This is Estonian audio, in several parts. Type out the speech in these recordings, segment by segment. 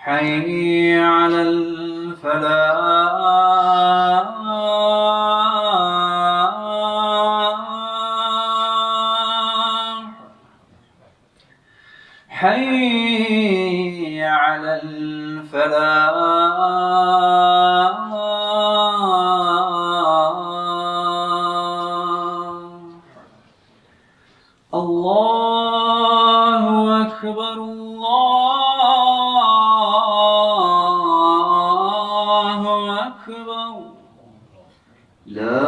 حي على الفلاح حي على الفلاح الله أكبر الله أكبر لا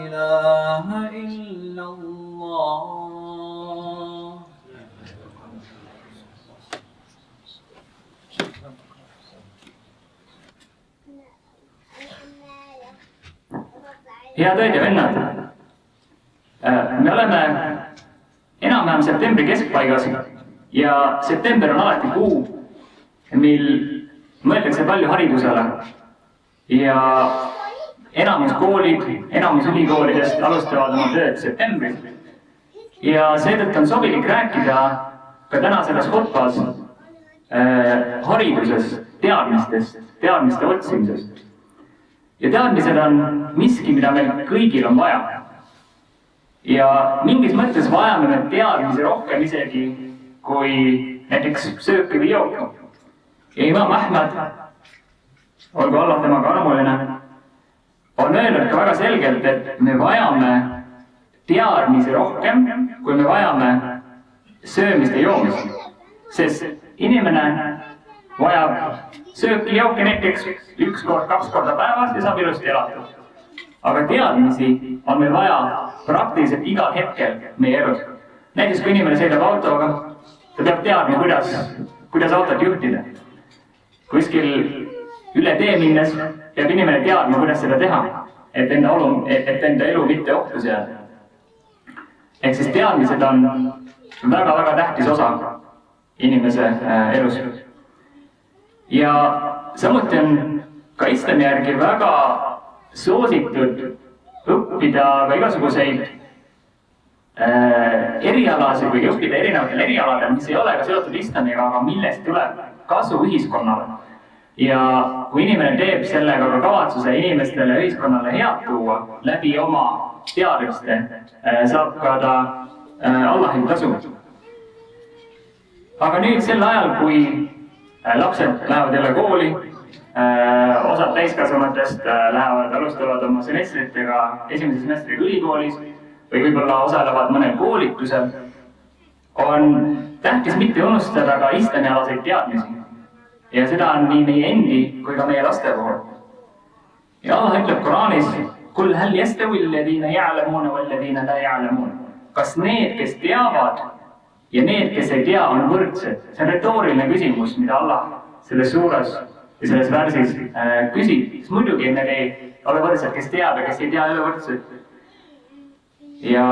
إله إلا الله. head õed ja vennad, me oleme enam-vähem septembri keskpaigas ja september on alati kuu, mil mõeldakse palju haridusele ja enamus koolid, enamus ülikoolidest alustavad oma tööd septembris ja seetõttu on sobilik rääkida ka täna selles hotpas haridusest, teadmistest, teadmiste otsimisest. Ja teadmised on miski, mida meil kõigil on vaja. Ja mingis mõttes vajame me teadmisi rohkem isegi kui näiteks sööki või jooki. Ja Imam Ahmad, olgu Allah temaga armuline, on öelnud ka väga selgelt, et me vajame teadmisi rohkem, kui me vajame söömist ja joomist. Sest inimene vajab sööki ja jooki näiteks 1 kord, 2 korda päevas ja saab ilusti elada. Aga teadmisi on meil vaja praktiliselt igal hetkel meie elus. Näiteks kui inimene sõidab autoga, ta peab teadma, kuidas autot juhtida. Kuskil üle tee minnes peab inimene teadma, kuidas seda teha, et enda elu mitte ohtu seada. Ehk siis teadmised on väga-väga tähtis osa inimese elus. Ja samuti on ka islami järgi väga soositud õppida ka igasuguseid erialasid või õppida erinevatel erialadel, mis ei ole ka seotud islamiga, aga millest tuleb kasu ühiskonnale. Ja kui inimene teeb sellega ka kavatsuse inimestele ja ühiskonnale head tuua läbi oma teadmiste, saab ka ta Allahi tasu. Aga nüüd sel ajal, kui lapsed lähevad jälle kooli, osad täiskasvanutest alustavad oma semestritega, esimese semestriga ülikoolis või võib-olla osalevad mõnel koolitusel, on tähtis mitte unustada ka islamialaseid teadmisi. Ja seda on nii meie endi kui ka meie laste puhul. Ja Allah ütleb Koraanis, Kul hal yastawi alladhina ya'lamuna walladhina la ya'lamun. Kas need, kes teavad ja need, kes ei tea, on võrdsed? See on retooriline küsimus, mida Allah selles suures ja selles värsis küsib. Siis muidugi need ei ole võrdsed, kes teab ja kes ei tea, ei ole võrdsed. Ja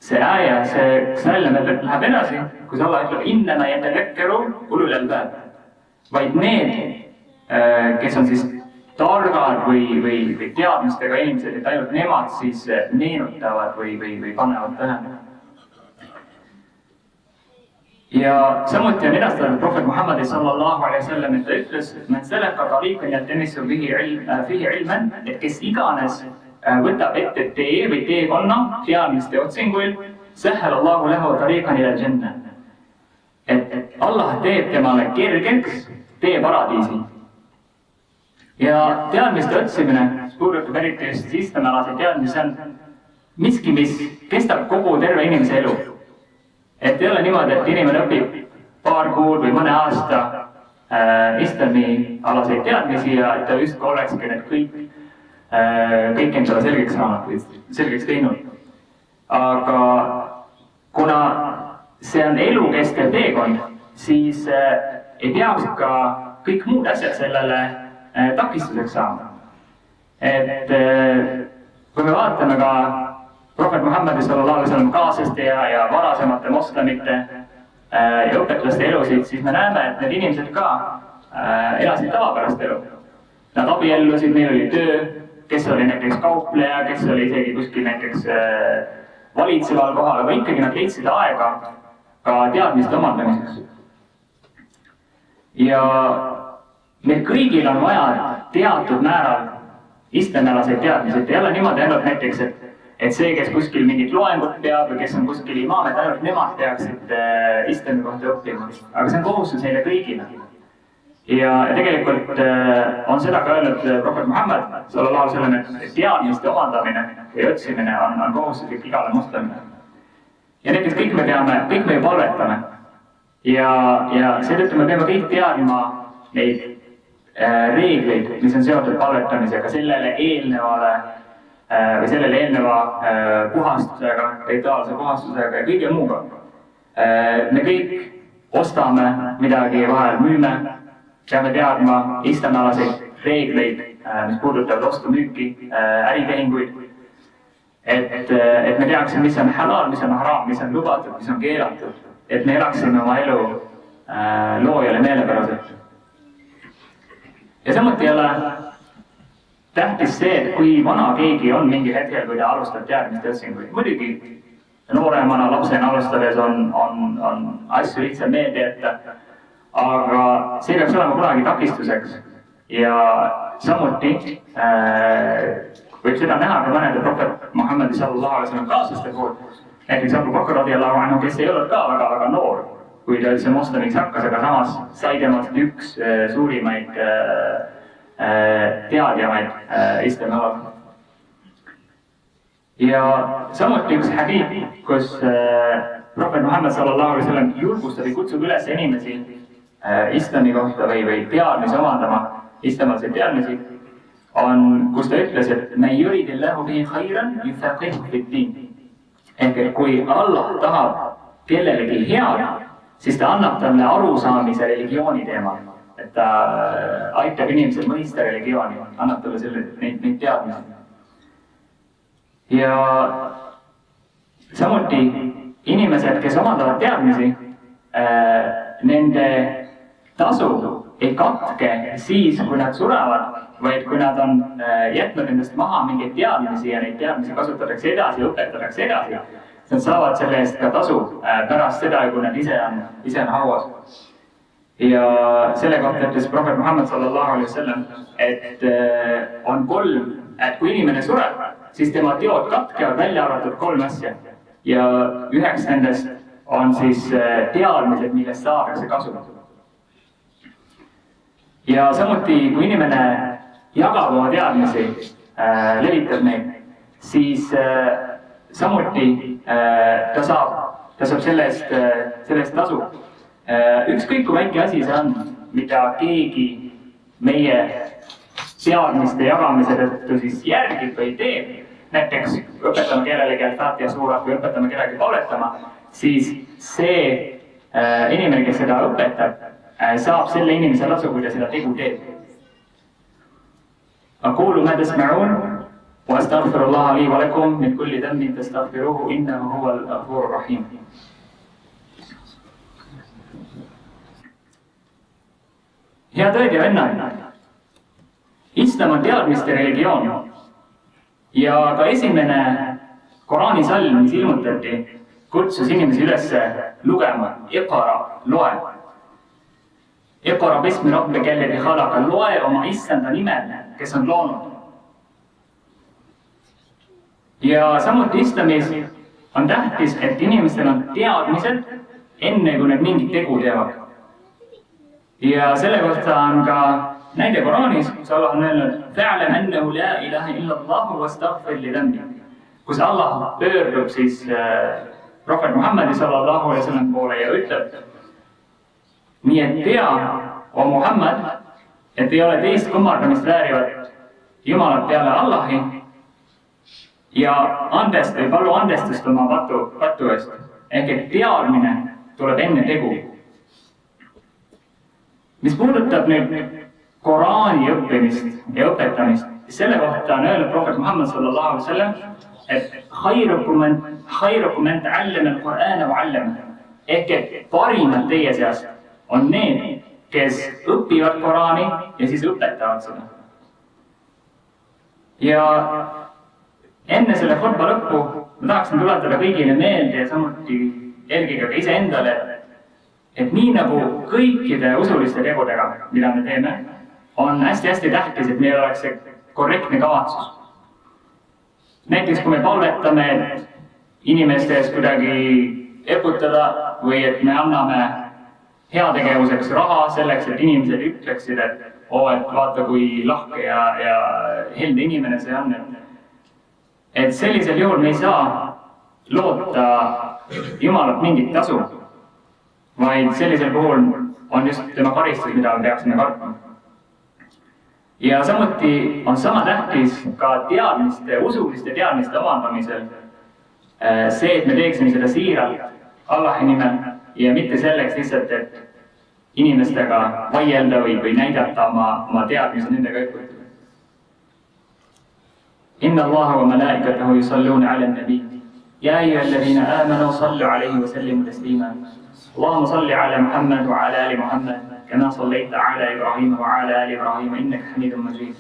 see äja, see välja läheb edasi, kus Allah ütleb, innama yatadhakkaru ulul albab. Vaid need, kes on siis targad või teadmistega inimesed, et ainult nemad siis meenutavad või panevad tähele. Ja samuti on edastatud Prohvet Muhammad sallallahu alaihi wasallam, et ta ütles, et men sellega tariikan yaltamisu fihi ilman, et kes iganes võtab ette tee või teekonna teadmiste otsinguil, sahhal Allahu lahu tariikan ila al-jannah. Et Allah teeb temale kergeks tee paradiisi. Ja teadmiste otsimine, puudutab eriti just islamialaseid teadmisi, on miski, mis kestab kogu terve inimese elu. Et ei ole niimoodi, et inimene õpib paar kuud või mõne aasta islamialaseid teadmisi ja ta just olekski need kõik endale selgeks teinud. Aga kuna see on elukestev teekond, siis ei peaks ka kõik muud asjad sellele takistuseks saama. Et kui me vaatame ka Prohvet Muhammadi sallallahu alaihi wasallam kaaslaste ja varasemate moslemite ja õpetlaste elusid, siis me näeme, et need inimesed ka elasid tavapärast elu. Nad abiellusid, neil oli töö, kes oli näiteks kaupleja, kes oli isegi kuskil näiteks valitseval kohal, aga ikkagi nad leidsid aega ka teadmiste omandamiseks. ja meil kõigil on vaja teatud määral islamialaseid teadmisi, et ei ole niimoodi ainult näiteks, et see, kes kuskil mingit loengut peab või kes on kuskil imaam, et ainult nemad peaksid islami kohta õppima, aga see on kohustus neile kõigile. ja tegelikult on seda ka öelnud prohvet Muhammad sallallahu alaihi wasallam, et teadmiste omandamine või otsimine on kohustuslik igale moslemile. ja näiteks kõik me ju palvetame ja seetõttu me peame kõik teadma neid reegleid, mis on seotud palvetamisega, sellele eelneva puhastusega, rituaalse puhastusega ja kõige muuga. Me kõik ostame midagi, vahel müüme, peame teadma islamialaseid reegleid, mis puudutavad ostu-müüki, äritehinguid. Et me teaksime, mis on halal, mis on haram, mis on lubatud, mis on keelatud. Et me elaksime oma elu loojale meelepäraselt. Ja samuti ei ole tähtis see, et kui vana keegi on mingi hetkel, kui ta alustab teadmiste otsinguid. Muidugi nooremana lapsena alustades on asju lihtsalt meelde jätta, aga see peaks olema kunagi takistuseks. Ja samuti võib seda näha ka mõnede prohvet Muhammadi sallallahu alaihi wasallam kaaslaste puhul. Näiteks Abu Bakr radiyallahu anhu, kes ei olnud ka väga noor, kui ta üldse moslemiks hakkas, aga samas sai temast üks suurimaid teadjamaid islami alal. Ja samuti üks hadith, kus prohvet Muhammad sallallahu alaihi wasallam julgustab ja kutsub üles inimesi islami kohta või teadmisi omandama, islamialaseid teadmisi, on, kus ta ütles, et me yuridillahu bihi khairan yufaqihu fid-din. Ehk et kui Allah tahab kellelegi head, siis ta annab talle arusaamise religiooni teemal. Et ta aitab inimesel mõista religiooni, annab talle neid teadmisi. Ja samuti inimesed, kes omandavad teadmisi, nende tasu ei katke siis, kui nad surevad, vaid kui nad on jätnud endast maha mingeid teadmisi ja neid teadmisi kasutatakse edasi, õpetatakse edasi, siis nad saavad selle eest ka tasu pärast seda, kui nad ise on hauas. Ja selle kohta ütles prohvet Muhammad sallallahu alaihi wasallam, et on kolm, et kui inimene sureb, siis tema teod katkevad, välja arvatud kolm asja. Ja üheks nendest on siis teadmised, millest saadakse kasu. Ja samuti, kui inimene jagab oma teadmisi, levitab neid, siis samuti ta saab selle eest tasu. Ükskõik kui väike asi see on, mida keegi meie teadmiste jagamise tõttu siis järgib või teeb, näiteks õpetame kellelegi al-Fatiha suurat või õpetame kellelegi palvetama, siis see inimene, kes seda õpetab, saab selle inimese tasu, kui ta seda tegu teeb. Aqulu ma tasma'un wa astaghfirullaha li wa lakum min kulli dhanbin tastaghfiruhu innahu huwal ghafurur rahim. Head õed ja vennad, islam on teadmiste religioon ja ka esimene Koraani salm, mis ilmutati, kutsus inimesi üles lugema, iqra, loe. Iqra bismi rabbika alladhi khalaqa, loe oma issanda nimel, kes on loonud. Ja samuti islamis on tähtis, et inimestel on teadmised enne, kui need mingit tegu teevad. Ja selle kohta on ka näide Koraanis, kus Allah on öelnud fa'lam annahu la ilaha illa Allah wastaghfir li dhanbik, kus Allah pöördub siis prohvet Muhammadi sallallahu alaihi wasallam poole ja ütleb, nii et tea, o Muhammad, et ei ole teist kummardamist väärivat Jumalat peale Allahi ja palu andestust oma patu eest. Ehk et teadmine tuleb enne tegu. Mis puudutab nüüd Koraani õppimist ja õpetamist, siis selle kohta on öelnud prohvet Muhammad sallallahu alaihi wasallam, et khairukum man ta'allama al-Qur'ana wa 'allama. Ehk et parimad teie seast on need, kes õpivad Koraani ja siis õpetavad seda. Ja enne selle khutba lõppu ma tahaksin tuletada kõigile meelde ja samuti eelkõige ka iseendale, et nii nagu kõikide usuliste tegudega, mida me teeme, on hästi-hästi tähtis, et meil oleks see korrektne kavatsus. Näiteks kui me palvetame, et inimeste ees kuidagi eputada või et me anname heategevuseks raha selleks, et inimesed ütleksid, et vaata kui lahke ja helde inimene see on. Et sellisel juhul me ei saa loota Jumalalt mingit tasu, vaid sellisel puhul on just tema karistus, mida me peaksime kartma. Ja samuti on sama tähtis ka usuliste teadmiste omandamisel see, et me teeksime seda siiralt Allahi nimel ja mitte selleks lihtsalt, et inimestega vaielda või näidata oma teadmisi nendega õppuda. Inna Allaha wa malaikatahu yusalluna ala nabi. Ya ayyuhalladhina amanu sallu alayhi wa sallimu taslima. Allahumma salli ala Muhammad wa ala ali Muhammad kama sallaita ala Ibrahim wa ala ali Ibrahim innaka Hamidum Majid.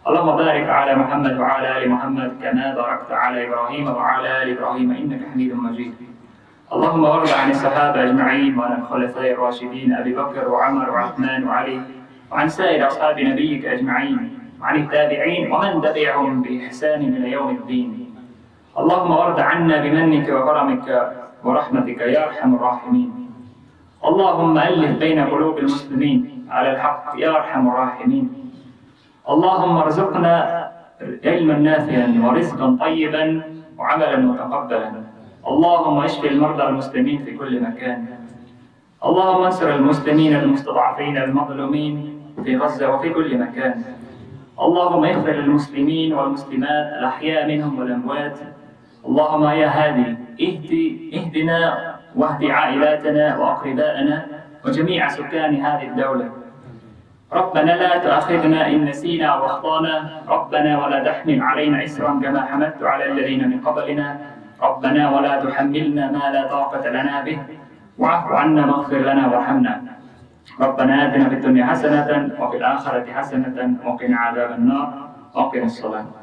Allahumma barik ala Muhammad wa ala ali Muhammad kama barakta ala Ibrahim wa ala ali Ibrahim innaka Hamidum Majid. اللهم وارض عن الصحابة أجمعين وعن الخلفاء الراشدين أبي بكر وعمر وعثمان وعلي وعن سائر أصحاب نبيك أجمعين وعن التابعين ومن تبعهم بإحسان إلى يوم الدين. اللهم وارض عنا بمنك وكرمك ورحمتك يا أرحم الراحمين. اللهم ألف بين قلوب المسلمين على الحق يا أرحم الراحمين. اللهم ارزقنا علما نافعا ورزقا طيبا وعملا متقبلا. اللهم اشف المرضى المسلمين في كل مكان. اللهم انصر المسلمين المستضعفين المظلومين في غزة وفي كل مكان. اللهم اغفر للمسلمين والمسلمات الأحياء منهم والأموات. اللهم يا هادي اهدنا واهد عائلاتنا وأقرباءنا وجميع سكان هذه الدولة. ربنا لا تؤاخذنا إن نسينا واخطأنا. ربنا ولا تحمل علينا إسرا كما حملت على الذين من قبلنا. ربنا ولا تحملنا ما لا طاقة لنا به واعف عنا واغفر لنا وارحمنا. ربنا آتنا في الدنيا حسنة وفي الآخرة حسنة وقنا عذاب النار وقنا الصلاة.